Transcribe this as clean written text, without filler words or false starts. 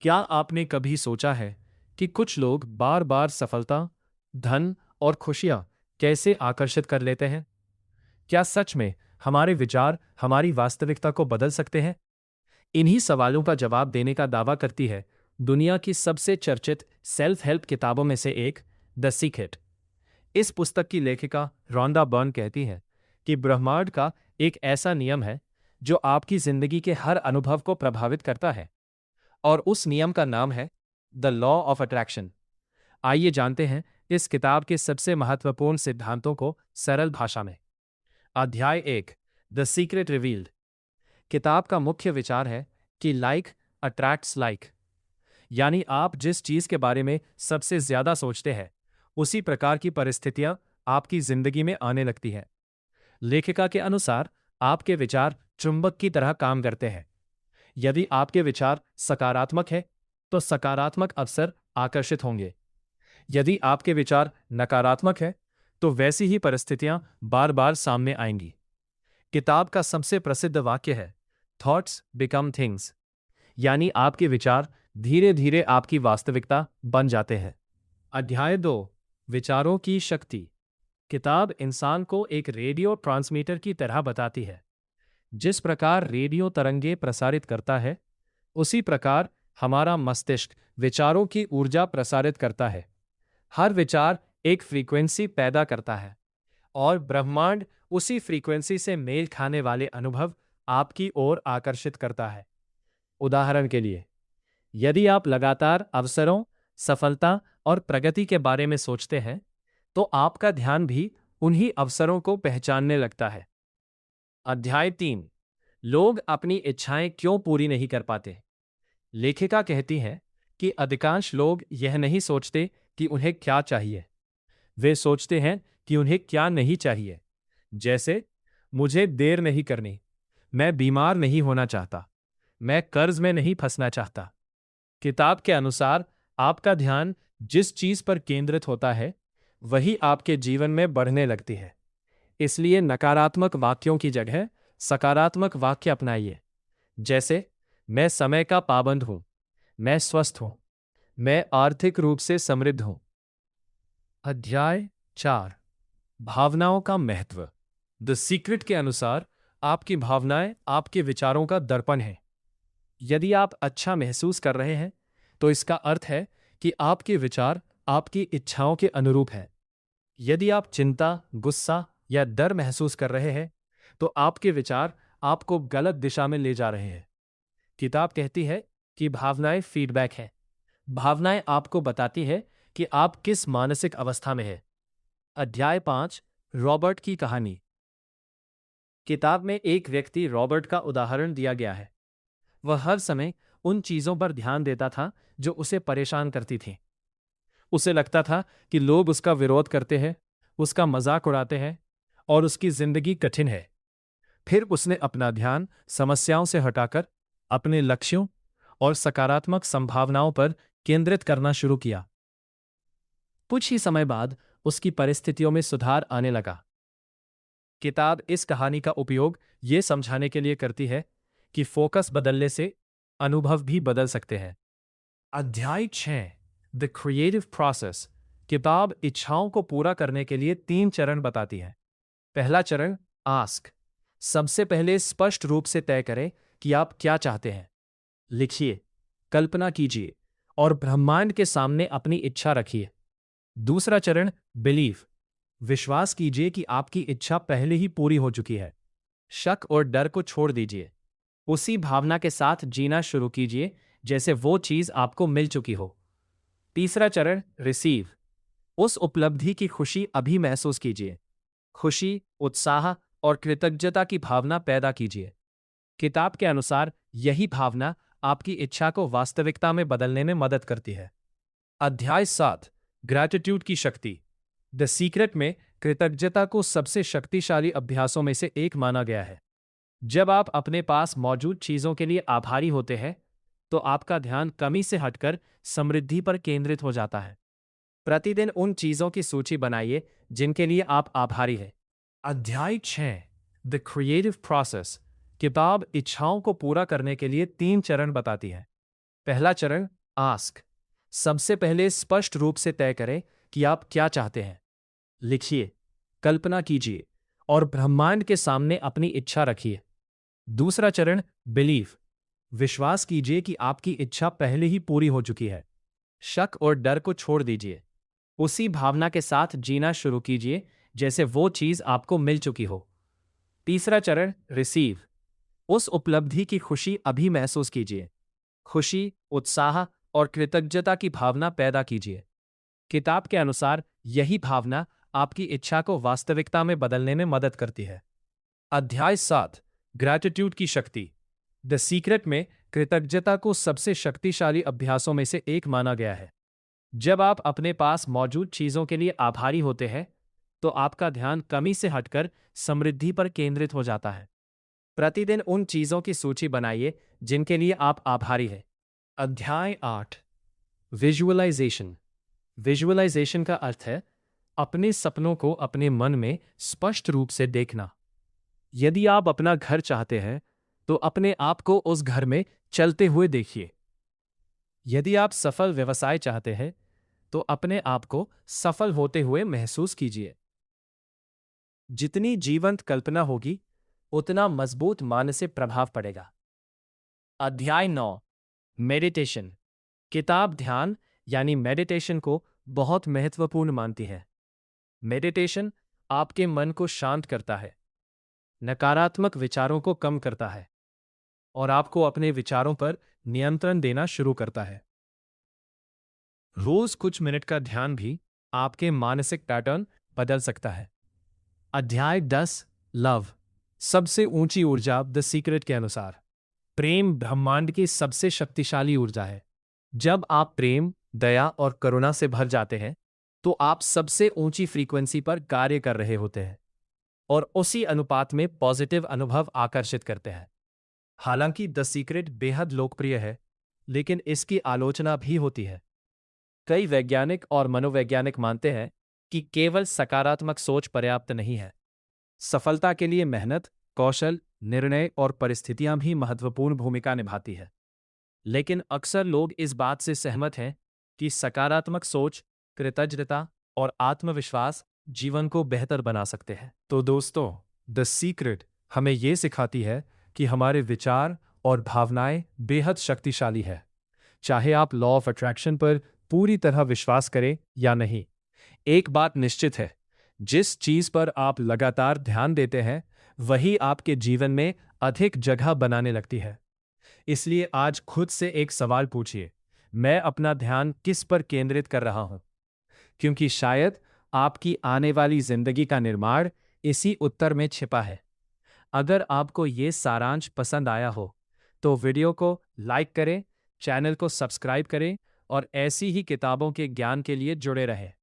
क्या आपने कभी सोचा है कि कुछ लोग बार बार सफलता, धन और खुशियां कैसे आकर्षित कर लेते हैं? क्या सच में हमारे विचार हमारी वास्तविकता को बदल सकते हैं? इन्हीं सवालों का जवाब देने का दावा करती है दुनिया की सबसे चर्चित सेल्फ हेल्प किताबों में से एक, द सीक्रेट। इस पुस्तक की लेखिका रोंडा बर्न कहती है कि ब्रह्मांड का एक ऐसा नियम है जो आपकी जिंदगी के हर अनुभव को प्रभावित करता है, और उस नियम का नाम है द लॉ ऑफ अट्रैक्शन। आइए जानते हैं इस किताब के सबसे महत्वपूर्ण सिद्धांतों को सरल भाषा में। अध्याय एक, द सीक्रेट रिवील्ड। किताब का मुख्य विचार है कि लाइक अट्रैक्ट्स लाइक, यानी आप जिस चीज के बारे में सबसे ज्यादा सोचते हैं उसी प्रकार की परिस्थितियां आपकी जिंदगी में आने लगती हैं। लेखिका के अनुसार आपके विचार चुंबक की तरह काम करते हैं। यदि आपके विचार सकारात्मक है तो सकारात्मक अवसर आकर्षित होंगे। यदि आपके विचार नकारात्मक है तो वैसी ही परिस्थितियां बार बार सामने आएंगी। किताब का सबसे प्रसिद्ध वाक्य है, थॉट्स बिकम थिंग्स, यानी आपके विचार धीरे धीरे आपकी वास्तविकता बन जाते हैं। अध्याय दो, विचारों की शक्ति। किताब इंसान को एक रेडियो ट्रांसमीटर की तरह बताती है। जिस प्रकार रेडियो तरंगे प्रसारित करता है उसी प्रकार हमारा मस्तिष्क विचारों की ऊर्जा प्रसारित करता है। हर विचार एक फ्रीक्वेंसी पैदा करता है और ब्रह्मांड उसी फ्रीक्वेंसी से मेल खाने वाले अनुभव आपकी ओर आकर्षित करता है। उदाहरण के लिए, यदि आप लगातार अवसरों, सफलता और प्रगति के बारे में सोचते हैं तो आपका ध्यान भी उन्हीं अवसरों को पहचानने लगता है। अध्याय तीन, लोग अपनी इच्छाएं क्यों पूरी नहीं कर पाते। लेखिका कहती है कि अधिकांश लोग यह नहीं सोचते कि उन्हें क्या चाहिए, वे सोचते हैं कि उन्हें क्या नहीं चाहिए। जैसे, मुझे देर नहीं करनी, मैं बीमार नहीं होना चाहता, मैं कर्ज में नहीं फंसना चाहता। किताब के अनुसार आपका ध्यान जिस चीज पर केंद्रित होता है वही आपके जीवन में बढ़ने लगती है। इसलिए नकारात्मक वाक्यों की जगह सकारात्मक वाक्य अपनाइए। जैसे, मैं समय का पाबंद हूं, मैं स्वस्थ हूं, मैं आर्थिक रूप से समृद्ध हूं। अध्याय चार, भावनाओं का महत्व। द सीक्रेट के अनुसार आपकी भावनाएं आपके विचारों का दर्पण हैं। यदि आप अच्छा महसूस कर रहे हैं तो इसका अर्थ है कि आपके विचार आपकी इच्छाओं के अनुरूप हैं। यदि आप चिंता, गुस्सा या डर महसूस कर रहे हैं तो आपके विचार आपको गलत दिशा में ले जा रहे हैं। किताब कहती है कि भावनाएं फीडबैक हैं। भावनाएं आपको बताती है कि आप किस मानसिक अवस्था में हैं। अध्याय पांच, रॉबर्ट की कहानी। किताब में एक व्यक्ति रॉबर्ट का उदाहरण दिया गया है। वह हर समय उन चीजों पर ध्यान देता था जो उसे परेशान करती थीं। उसे लगता था कि लोग उसका विरोध करते हैं, उसका मजाक उड़ाते हैं और उसकी जिंदगी कठिन है। फिर उसने अपना ध्यान समस्याओं से हटाकर अपने लक्ष्यों और सकारात्मक संभावनाओं पर केंद्रित करना शुरू किया। कुछ ही समय बाद उसकी परिस्थितियों में सुधार आने लगा। किताब इस कहानी का उपयोग ये समझाने के लिए करती है कि फोकस बदलने से अनुभव भी बदल सकते हैं। अध्याय 6, द क्रिएटिव प्रोसेस। किताब इच्छाओं को पूरा करने के लिए 3 चरण बताती है। पहला चरण, आस्क। सबसे पहले स्पष्ट रूप से तय करें कि आप क्या चाहते हैं। लिखिए, कल्पना कीजिए और ब्रह्मांड के सामने अपनी इच्छा रखिए। दूसरा चरण, बिलीव। विश्वास कीजिए कि आपकी इच्छा पहले ही पूरी हो चुकी है। शक और डर को छोड़ दीजिए। उसी भावना के साथ जीना शुरू कीजिए जैसे वो चीज आपको मिल चुकी हो। तीसरा चरण, रिसीव। उस उपलब्धि की खुशी अभी महसूस कीजिए। खुशी, उत्साह और कृतज्ञता की भावना पैदा कीजिए। किताब के अनुसार यही भावना आपकी इच्छा को वास्तविकता में बदलने में मदद करती है। अध्याय 7, ग्रैटिट्यूड की शक्ति। द सीक्रेट में कृतज्ञता को सबसे शक्तिशाली अभ्यासों में से एक माना गया है। जब आप अपने पास मौजूद चीजों के लिए आभारी होते हैं तो आपका ध्यान कमी से हटकर समृद्धि पर केंद्रित हो जाता है। प्रतिदिन उन चीजों की सूची बनाइए जिनके लिए आप आभारी हैं। अध्याय 6, द क्रिएटिव प्रोसेस। किताब इच्छाओं को पूरा करने के लिए 3 चरण बताती है। पहला चरण, आस्क। सबसे पहले स्पष्ट रूप से तय करें कि आप क्या चाहते हैं। लिखिए, कल्पना कीजिए और ब्रह्मांड के सामने अपनी इच्छा रखिए। दूसरा चरण, बिलीव। विश्वास कीजिए कि आपकी इच्छा पहले ही पूरी हो चुकी है। शक और डर को छोड़ दीजिए। उसी भावना के साथ जीना शुरू कीजिए जैसे वो चीज आपको मिल चुकी हो। तीसरा चरण, रिसीव। उस उपलब्धि की खुशी अभी महसूस कीजिए। खुशी, उत्साह और कृतज्ञता की भावना पैदा कीजिए। किताब के अनुसार यही भावना आपकी इच्छा को वास्तविकता में बदलने में मदद करती है। अध्याय 7, ग्रैटिट्यूड की शक्ति। द सीक्रेट में कृतज्ञता को सबसे शक्तिशाली अभ्यासों में से एक माना गया है। जब आप अपने पास मौजूद चीजों के लिए आभारी होते हैं, तो आपका ध्यान कमी से हटकर समृद्धि पर केंद्रित हो जाता है। प्रतिदिन उन चीजों की सूची बनाइए जिनके लिए आप आभारी हैं। अध्याय 8, विजुअलाइजेशन। विजुअलाइजेशन का अर्थ है अपने सपनों को अपने मन में स्पष्ट रूप से देखना। यदि आप अपना घर चाहते हैं, तो अपने आप को उस घर में चलते हुए देखिए। यदि आप सफल व्यवसाय चाहते हैं, तो अपने आप को सफल होते हुए महसूस कीजिए। जितनी जीवंत कल्पना होगी, उतना मजबूत मानसिक प्रभाव पड़ेगा। अध्याय 9, मेडिटेशन। किताब ध्यान यानी मेडिटेशन को बहुत महत्वपूर्ण मानती है। मेडिटेशन आपके मन को शांत करता है, नकारात्मक विचारों को कम करता है और आपको अपने विचारों पर नियंत्रण देना शुरू करता है। रोज कुछ मिनट का ध्यान भी आपके मानसिक पैटर्न बदल सकता है। अध्याय 10, लव। सबसे ऊंची ऊर्जा द सीक्रेट के अनुसार प्रेम ब्रह्मांड की सबसे शक्तिशाली ऊर्जा है। जब आप प्रेम, दया और करुणा से भर जाते हैं, तो आप सबसे ऊंची फ्रीक्वेंसी पर कार्य कर रहे होते हैं और उसी अनुपात में पॉजिटिव अनुभव आकर्षित करते हैं। हालांकि द सीक्रेट बेहद लोकप्रिय है, लेकिन इसकी आलोचना भी होती है। कई वैज्ञानिक और मनोवैज्ञानिक मानते हैं कि केवल सकारात्मक सोच पर्याप्त नहीं है। सफलता के लिए मेहनत, कौशल, निर्णय और परिस्थितियां भी महत्वपूर्ण भूमिका निभाती है। लेकिन अक्सर लोग इस बात से सहमत हैं कि सकारात्मक सोच, कृतज्ञता और आत्मविश्वास जीवन को बेहतर बना सकते हैं। तो दोस्तों, द सीक्रेट हमें ये सिखाती है कि हमारे विचार और भावनाएं बेहद शक्तिशाली है। चाहे आप लॉ ऑफ अट्रैक्शन पर पूरी तरह विश्वास करें या नहीं, एक बात निश्चित है, जिस चीज पर आप लगातार ध्यान देते हैं, वही आपके जीवन में अधिक जगह बनाने लगती है। इसलिए आज खुद से एक सवाल पूछिए, मैं अपना ध्यान किस पर केंद्रित कर रहा हूं? क्योंकि शायद आपकी आने वाली जिंदगी का निर्माण इसी उत्तर में छिपा है। अगर आपको ये सारांश पसंद आया हो, तो वीडियो को लाइक करें, चैनल को सब्सक्राइब करें और ऐसी ही किताबों के ज्ञान के लिए जुड़े रहें।